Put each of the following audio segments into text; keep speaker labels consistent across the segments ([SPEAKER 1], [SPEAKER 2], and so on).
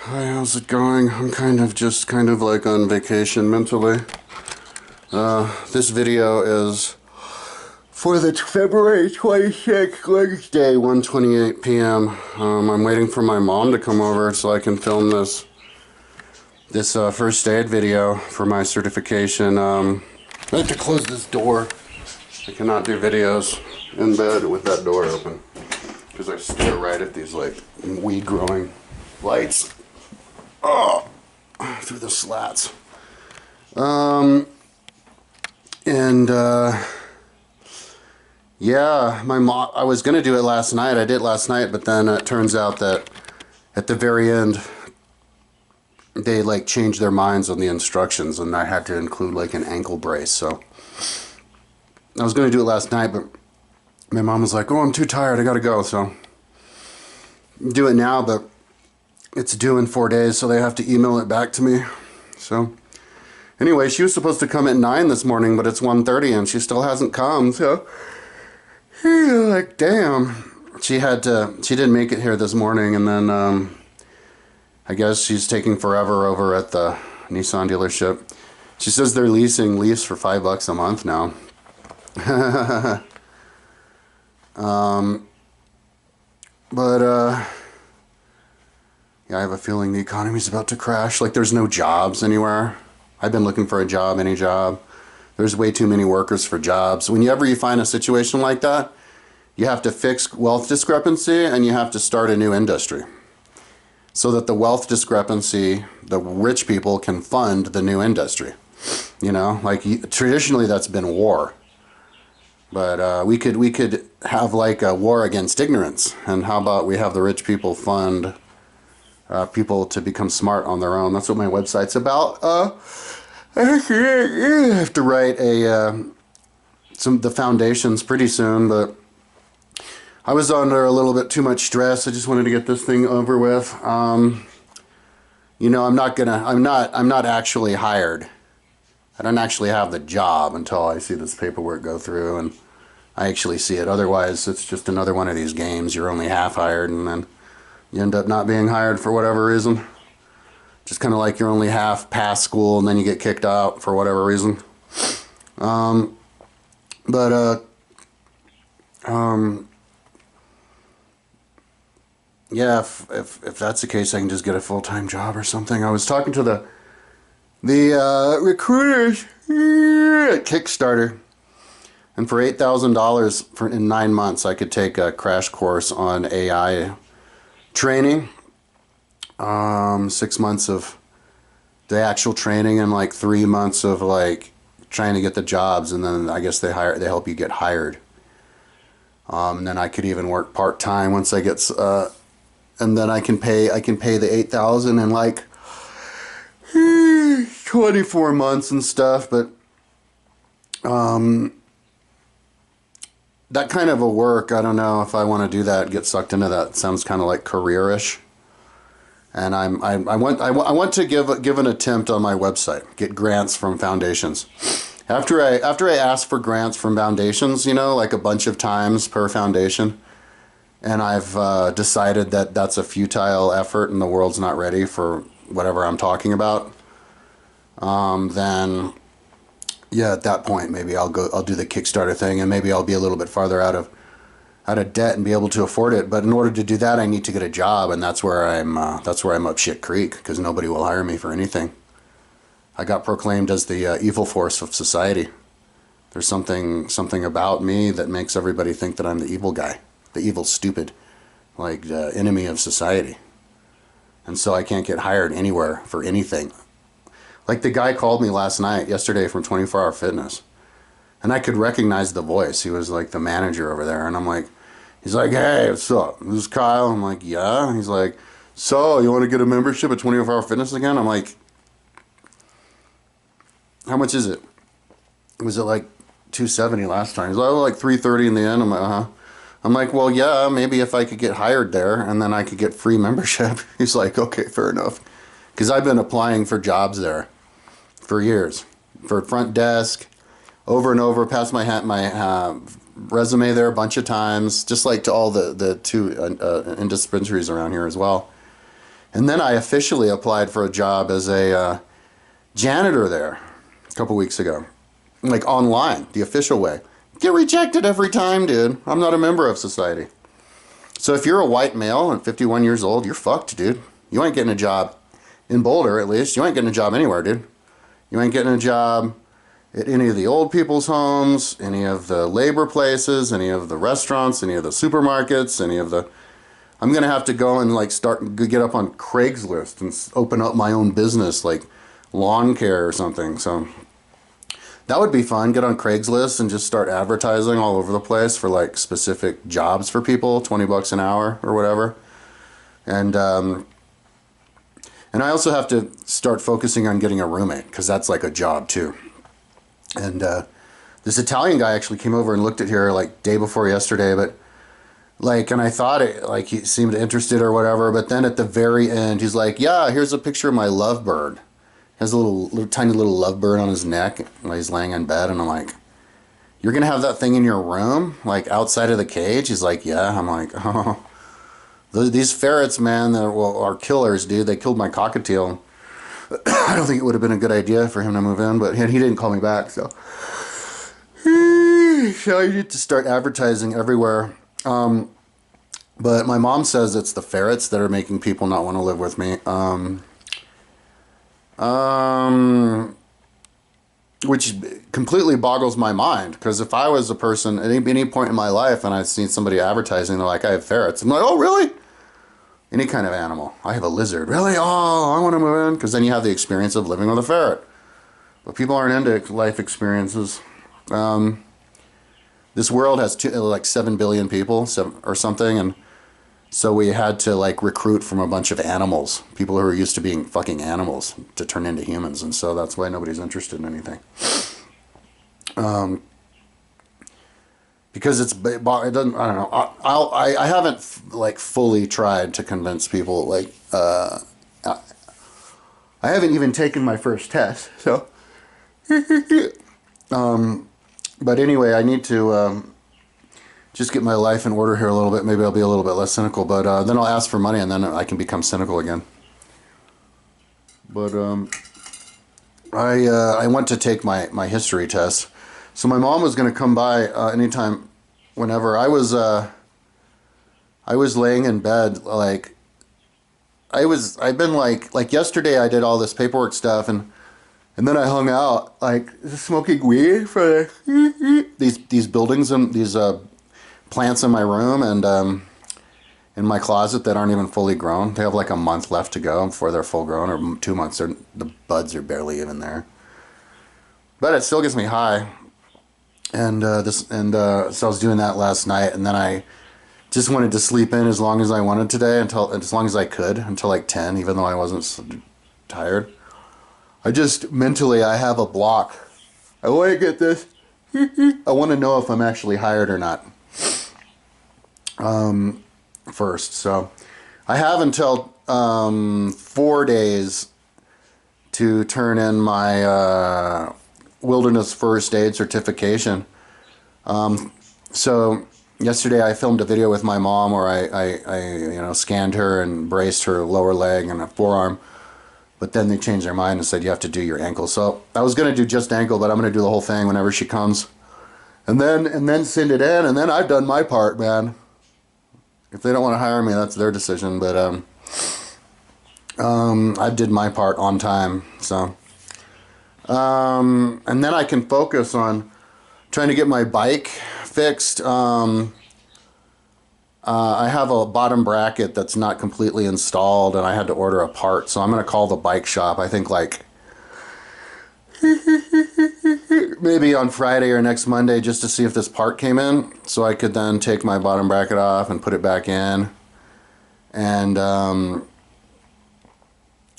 [SPEAKER 1] Hi, how's it going? I'm kind of like on vacation mentally. This video is for the February 26th, Wednesday, 1:28 p.m. I'm waiting for my mom to come over so I can film this first aid video for my certification. I have to close this door. I cannot do videos in bed with that door open because I stare right at these like weed growing lights. Oh, through the slats. And yeah, my mom, I was gonna do it last night. I did last night, but then it turns out that at the very end, they like changed their minds on the instructions, and I had to include like an ankle brace. So I was gonna do it last night, but my mom was like, "Oh, I'm too tired. I gotta go." So do it now, but it's due in 4 days, so they have to email it back to me. So anyway, she was supposed to come at 9 this morning, but it's 1:30 and she still hasn't come. So like, damn. She didn't make it here this morning, and then I guess she's taking forever over at the Nissan dealership. She says they're leasing Leafs for $5 a month now. But yeah, I have a feeling the economy's about to crash. Like, there's no jobs anywhere. I've been looking for a job, any job. There's way too many workers for jobs. Whenever you find a situation like that, you have to fix wealth discrepancy and you have to start a new industry. So that the wealth discrepancy, the rich people can fund the new industry. You know, like traditionally that's been war. But we could have like a war against ignorance. And how about we have the rich people fund people to become smart on their own. That's what my website's about. I have to write the foundations pretty soon, but I was under a little bit too much stress. I just wanted to get this thing over with. You know, I'm not actually hired. I don't actually have the job until I see this paperwork go through and I actually see it. Otherwise, it's just another one of these games. You're only half hired, and then you end up not being hired for whatever reason. Just kind of like you're only half past school and then you get kicked out for whatever reason. Yeah, if that's the case, I can just get a full-time job or something. I was talking to the recruiters at Kickstarter, and for $8,000 in 9 months, I could take a crash course on AI training. 6 months of the actual training and like 3 months of like trying to get the jobs, and then I guess they help you get hired. And then I could even work part-time once I get and then I can pay the 8,000 in like 24 months and stuff. But that kind of a work, I don't know if I want to do that, get sucked into that. It sounds kind of like careerish. And I want to give an attempt on my website, get grants from foundations. After I ask for grants from foundations, you know, like a bunch of times per foundation, and I've decided that that's a futile effort and the world's not ready for whatever I'm talking about, then yeah, at that point maybe I'll do the Kickstarter thing, and maybe I'll be a little bit farther out of debt and be able to afford it. But in order to do that, I need to get a job, and that's where I'm up shit creek, because nobody will hire me for anything. I got proclaimed as the evil force of society. There's something about me that makes everybody think that I'm the evil guy, the evil stupid, like enemy of society. And so I can't get hired anywhere for anything. Like the guy called me yesterday from 24 Hour Fitness, and I could recognize the voice. He was like the manager over there, and I'm like, he's like, "Hey, what's up? This is Kyle." I'm like, "Yeah." He's like, "So, you want to get a membership at 24 Hour Fitness again?" I'm like, "How much is it?" Was it like $270 last time? He's like, "Oh, like $330 in the end." I'm like, "Uh-huh." I'm like, "Well, yeah, maybe if I could get hired there, and then I could get free membership." He's like, "Okay, fair enough." Because I've been applying for jobs there for years, for front desk, over and over, passed my resume there a bunch of times, just like to all the two dispensaries around here as well. And then I officially applied for a job as a janitor there a couple weeks ago. Like online, the official way. Get rejected every time, dude. I'm not a member of society. So if you're a white male and 51 years old, you're fucked, dude. You ain't getting a job in Boulder, at least. You ain't getting a job anywhere, dude. You ain't getting a job at any of the old people's homes, any of the labor places, any of the restaurants, any of the supermarkets, any of the... I'm going to have to go and like get up on Craigslist and open up my own business, like lawn care or something. So that would be fun. Get on Craigslist and just start advertising all over the place for like specific jobs for people, $20 an hour or whatever. And I also have to start focusing on getting a roommate, because that's like a job too. And this Italian guy actually came over and looked at here like day before yesterday, but like, and I thought it, like he seemed interested or whatever, but then at the very end, he's like, yeah, here's a picture of my lovebird. He has a little tiny little lovebird on his neck while he's laying in bed, and I'm like, you're going to have that thing in your room, like outside of the cage? He's like, yeah. I'm like, oh. These ferrets, man, are killers, dude. They killed my cockatiel. I don't think it would have been a good idea for him to move in, but he didn't call me back, so. So I need to start advertising everywhere. But my mom says it's the ferrets that are making people not want to live with me. Which completely boggles my mind, because if I was a person at any point in my life and I'd seen somebody advertising, they're like, I have ferrets. I'm like, oh, really? Any kind of animal. I have a lizard. Really? Oh, I want to move in. Because then you have the experience of living with a ferret. But people aren't into life experiences. This world has like 7 billion people or something, and so we had to like recruit from a bunch of animals, people who are used to being fucking animals, to turn into humans, and so that's why nobody's interested in anything. Because it doesn't, I don't know. I haven't like fully tried to convince people. Like I haven't even taken my first test, so. But anyway, I need to just get my life in order here a little bit. Maybe I'll be a little bit less cynical, but then I'll ask for money, and then I can become cynical again. But I went to take my history test. So my mom was going to come by anytime, whenever. I was laying in bed, like I've been like yesterday I did all this paperwork stuff, and then I hung out like smoking weed for these buildings and these plants in my room and in my closet that aren't even fully grown. They have like a month left to go before they're full grown, or 2 months. The buds are barely even there. But it still gets me high. And so I was doing that last night, and then I just wanted to sleep in as long as I wanted today, as long as I could, until like 10, even though I wasn't tired. I just mentally, I have a block. I want to get this. I want to know if I'm actually hired or not. First, so I have until 4 days to turn in my wilderness first aid certification. So yesterday I filmed a video with my mom where I scanned her and braced her lower leg and a forearm, but then they changed their mind and said you have to do your ankle. So I was going to do just ankle, but I'm going to do the whole thing whenever she comes, and then send it in, and then I've done my part, man. If they don't want to hire me, that's their decision, but I did my part on time, so. And then I can focus on trying to get my bike fixed. I have a bottom bracket that's not completely installed, and I had to order a part, so I'm going to call the bike shop, I think like maybe on Friday or next Monday, just to see if this part came in, so I could then take my bottom bracket off and put it back in. And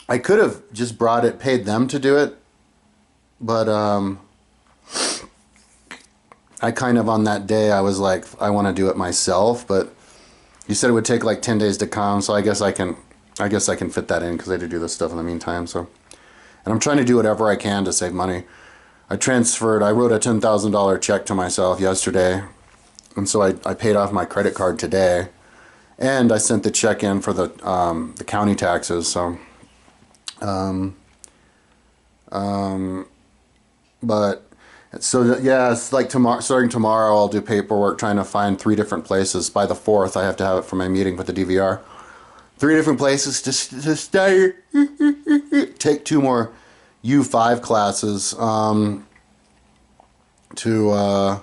[SPEAKER 1] I could have just paid them to do it, but I kind of, on that day, I was like, I want to do it myself, but you said it would take like 10 days to come, so I guess I can fit that in, because I had to do this stuff in the meantime. So, and I'm trying to do whatever I can to save money. I wrote a $10,000 check to myself yesterday, and so I paid off my credit card today, And I sent the check in for the county taxes. So, but so yeah, it's like tomorrow. Starting tomorrow, I'll do paperwork trying to find 3 different places. By the 4th, I have to have it for my meeting with the DVR. 3 different places to stay. Take 2 more U5 classes to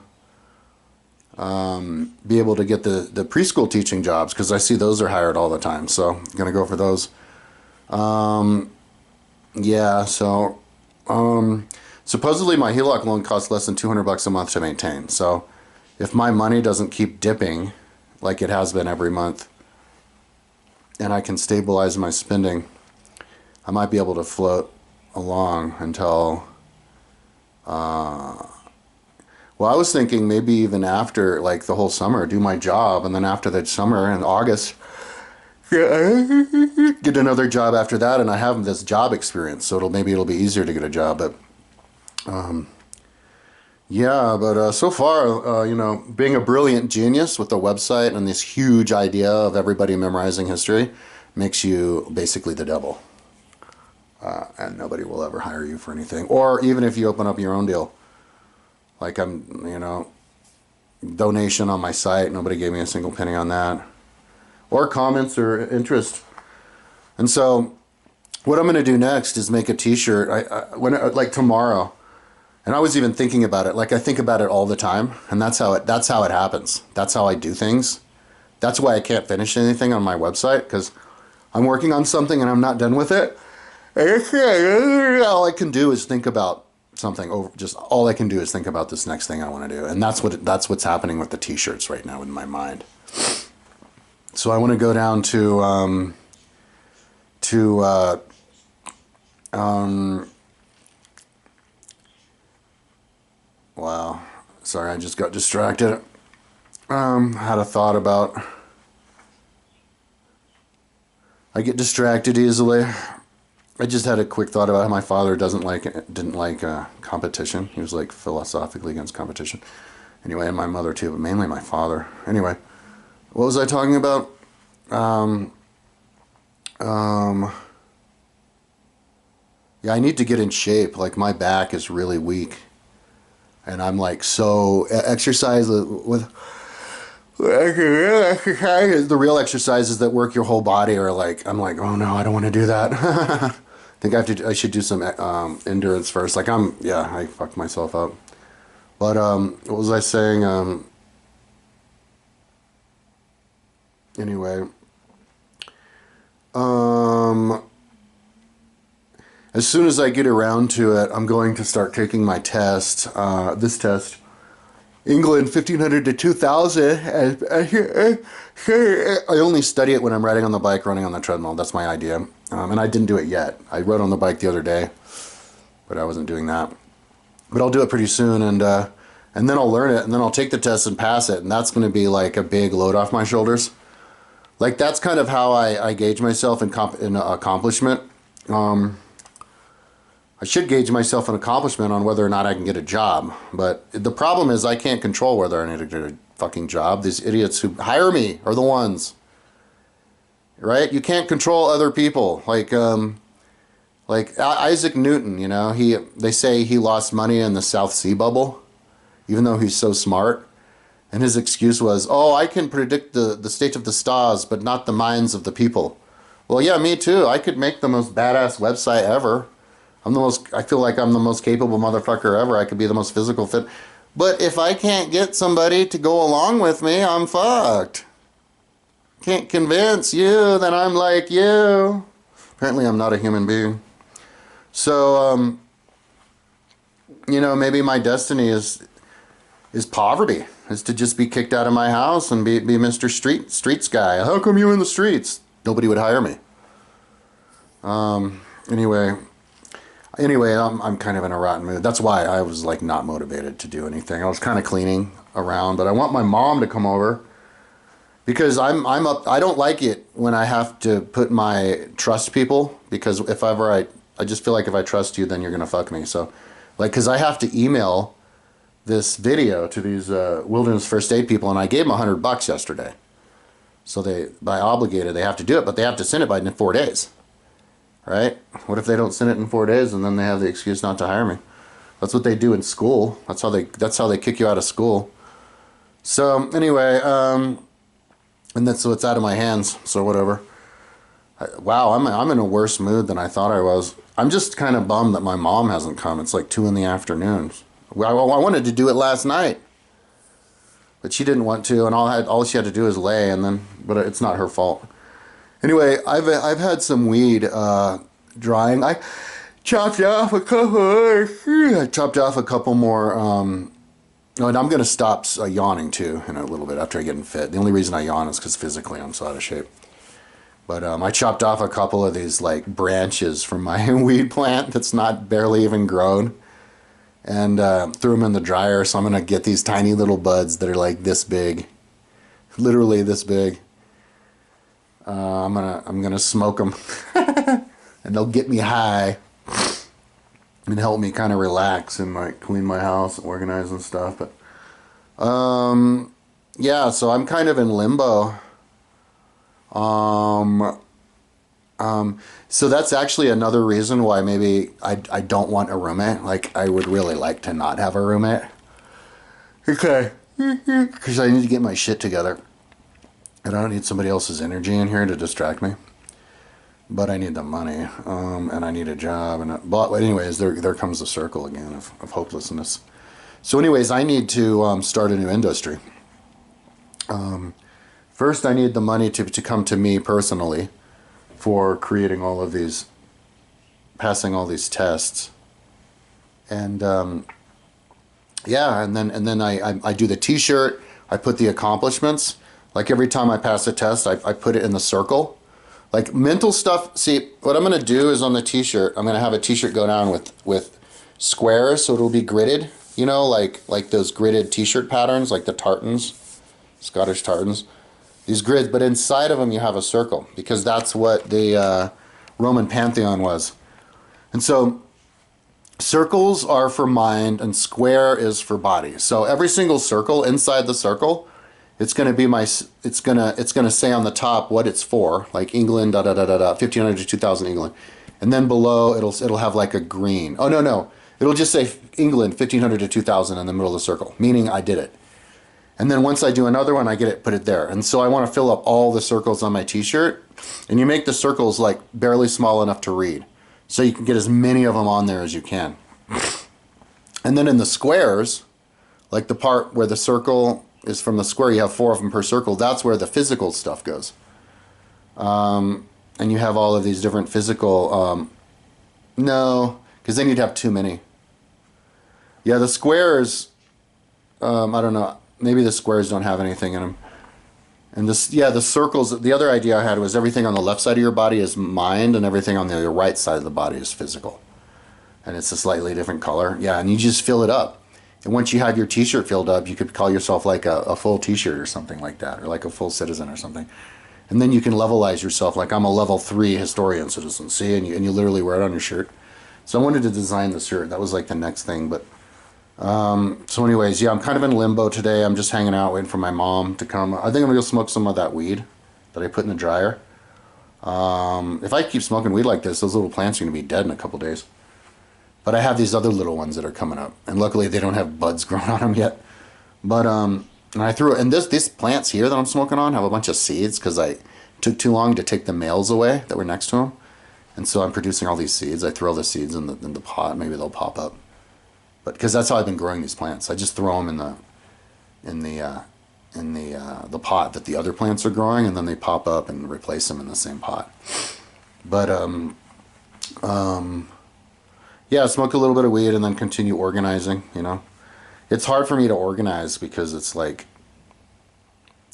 [SPEAKER 1] be able to get the preschool teaching jobs, because I see those are hired all the time. So I'm gonna go for those. Yeah. So supposedly my HELOC loan costs less than $200 a month to maintain. So if my money doesn't keep dipping like it has been every month, and I can stabilize my spending, I might be able to float along until, well, I was thinking maybe even after like the whole summer, do my job, and then after the summer in August, get another job after that, and I have this job experience, so maybe it'll be easier to get a job. But yeah, but so far, being a brilliant genius with a website and this huge idea of everybody memorizing history makes you basically the devil. And nobody will ever hire you for anything. Or even if you open up your own deal. Like donation on my site, nobody gave me a single penny on that. Or comments or interest. And so what I'm going to do next is make a t-shirt like tomorrow. And I was even thinking about it. Like I think about it all the time, and that's how it happens. That's how I do things. That's why I can't finish anything on my website, because I'm working on something and I'm not done with it. All I can do is think about something over. Just all I can do is think about this next thing I want to do, and that's what's happening with the t-shirts right now in my mind. So I want to go down to wow, sorry, I just got distracted. Had a thought about. I get distracted easily. I just had a quick thought about how my father didn't like competition. He was like philosophically against competition. Anyway, and my mother too, but mainly my father. Anyway, what was I talking about? Yeah, I need to get in shape. Like my back is really weak. And I'm like, so exercise with the real exercises that work your whole body are like, I'm like, oh no, I don't want to do that. I think I should do some endurance first. Like I fucked myself up. But what was I saying? Anyway, as soon as I get around to it, I'm going to start taking my test. This test, England 1500 to 2000. I only study it when I'm riding on the bike, running on the treadmill. That's my idea. And I didn't do it yet. I rode on the bike the other day, but I wasn't doing that. But I'll do it pretty soon, and then I'll learn it, and then I'll take the test and pass it, and that's going to be like a big load off my shoulders. Like that's kind of how I gauge myself in accomplishment. I should gauge myself in accomplishment on whether or not I can get a job. But the problem is I can't control whether I need to get a fucking job. These idiots who hire me are the ones. Right? You can't control other people. Like Isaac Newton, they say he lost money in the South Sea bubble, even though he's so smart. And his excuse was, oh, I can predict the state of the stars, but not the minds of the people. Well, yeah, me too. I could make the most badass website ever. I feel like I'm the most capable motherfucker ever. I could be the most physical fit. But if I can't get somebody to go along with me, I'm fucked. Can't convince you that I'm like you. Apparently I'm not a human being. So, maybe my destiny is poverty. Is to just be kicked out of my house and be Mr. Streets guy. How come you in the streets? Nobody would hire me. Anyway, I'm kind of in a rotten mood. That's why I was like not motivated to do anything. I was kind of cleaning around, but I want my mom to come over because I'm up. I don't like it when I have to put my trust people, because if ever I just feel like if I trust you, then you're gonna fuck me. So, like, because I have to email this video to these wilderness first aid people, and I gave them $100 yesterday. So they, by obligated, they have to do it, but they have to send it by 4 days, right? What if they don't send it in 4 days and then they have the excuse not to hire me? That's what they do in school. That's how they kick you out of school. So anyway, and that's so it's out of my hands. So whatever. Wow, I'm in a worse mood than I thought I was. I'm just kind of bummed that my mom hasn't come. It's like 2 in the afternoon. I wanted to do it last night, but she didn't want to, and all she had to do is lay, and then, but it's not her fault. Anyway, I've had some weed drying. I chopped off a couple. I chopped off a couple more. Oh, and I'm gonna stop yawning too in a little bit after I get fit. The only reason I yawn is because physically I'm so out of shape. But I chopped off a couple of these like branches from my weed plant that's not barely even grown, and threw them in the dryer. So I'm gonna get these tiny little buds that are like this big, literally this big. I'm gonna smoke them, and they'll get me high and help me kind of relax and like clean my house and organize and stuff. But yeah, so I'm kind of in limbo. So that's actually another reason why maybe I don't want a roommate. Like I would really like to not have a roommate. Okay. Because I need to get my shit together. And I don't need somebody else's energy in here to distract me. But I need the money, and I need a job. But anyways, there comes the circle again of hopelessness. So anyways, I need to start a new industry. First, I need the money to come to me personally for creating all of these, passing all these tests. And yeah, and then I do the t-shirt, I put the accomplishments. Like every time I pass a test, I put it in the circle. Like mental stuff, see, what I'm going to do is on the t-shirt, I'm going to have a t-shirt go down with squares, so it'll be gridded, you know, like those gridded t-shirt patterns, like the tartans, Scottish tartans. These grids, but inside of them you have a circle, because that's what the Roman pantheon was. And so circles are for mind and square is for body. So every single circle, inside the circle, it's going to be it's going to say on the top what it's for, like England, 1500 to 2000 England. And then below it'll have like a green. Oh no. It'll just say England 1500 to 2000 in the middle of the circle, meaning I did it. And then once I do another one, I put it there. And so I want to fill up all the circles on my t-shirt. And you make the circles like barely small enough to read. So you can get as many of them on there as you can. And then in the squares, like the part where the circle is from the square, you have 4 of them per circle. That's where the physical stuff goes. And you have all of these different physical, no, because then you'd have too many. Yeah, the squares, I don't know. Maybe the squares don't have anything in them. And this, yeah, the circles, the other idea I had was everything on the left side of your body is mind and everything on the right side of the body is physical. And it's a slightly different color. Yeah, and you just fill it up. And once you have your t-shirt filled up, you could call yourself like a full t-shirt or something like that, or like a full citizen or something. And then you can levelize yourself, like I'm a level 3 historian citizen, see? And you literally wear it on your shirt. So I wanted to design the shirt. That was like the next thing, but... so anyways, yeah, I'm kind of in limbo today. I'm just hanging out waiting for my mom to come. I think I'm gonna go smoke some of that weed that I put in the dryer. If I keep smoking weed like this, those little plants are gonna be dead in a couple days. But I have these other little ones that are coming up, and luckily they don't have buds growing on them yet. But and I threw it, and these plants here that I'm smoking on have a bunch of seeds because I took too long to take the males away that were next to them, and so I'm producing all these seeds. I throw the seeds in the pot. Maybe they'll pop up. But because that's how I've been growing these plants, I just throw them in the pot that the other plants are growing, and then they pop up and replace them in the same pot. But yeah, smoke a little bit of weed and then continue organizing. You know, it's hard for me to organize because it's like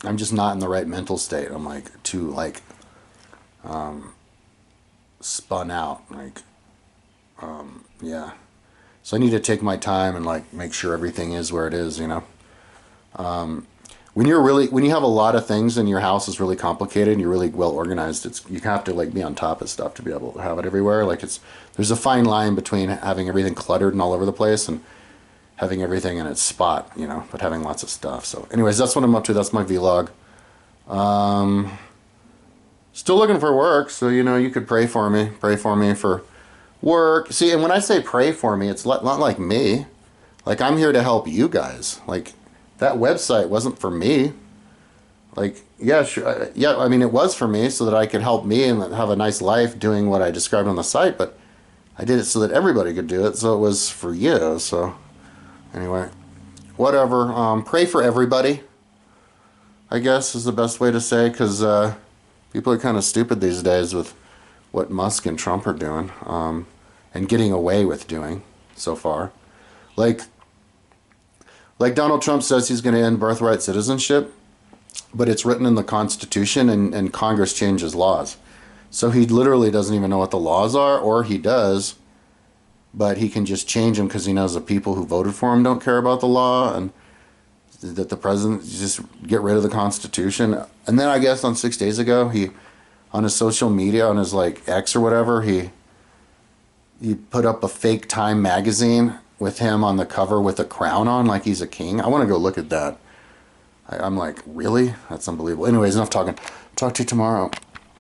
[SPEAKER 1] I'm just not in the right mental state. I'm like too like spun out. Like yeah. So I need to take my time and like make sure everything is where it is, you know. When you have a lot of things and your house is really complicated and you're really well organized, you have to like be on top of stuff to be able to have it everywhere. Like there's a fine line between having everything cluttered and all over the place and having everything in its spot, you know, but having lots of stuff. So anyways, that's what I'm up to. That's my vlog. Still looking for work, so you could pray for me. Pray for me for work. See, and when I say pray for me, it's not like me. Like, I'm here to help you guys. Like, that website wasn't for me. Like, yeah, sure, yeah, I mean, it was for me so that I could help me and have a nice life doing what I described on the site, but I did it so that everybody could do it, so it was for you. So, anyway, whatever. Pray for everybody, I guess, is the best way to say, because people are kind of stupid these days with what Musk and Trump are doing, and getting away with doing so far. Like Donald Trump says he's going to end birthright citizenship, but it's written in the Constitution, and Congress changes laws. So he literally doesn't even know what the laws are, or he does, but he can just change them because he knows the people who voted for him don't care about the law, and that the president just get rid of the Constitution. And then I guess on 6 days ago, he, on his social media, on his like X or whatever, he put up a fake Time magazine with him on the cover with a crown on, like he's a king. I want to go look at that. I'm like, really? That's unbelievable. Anyways, enough talking. Talk to you tomorrow.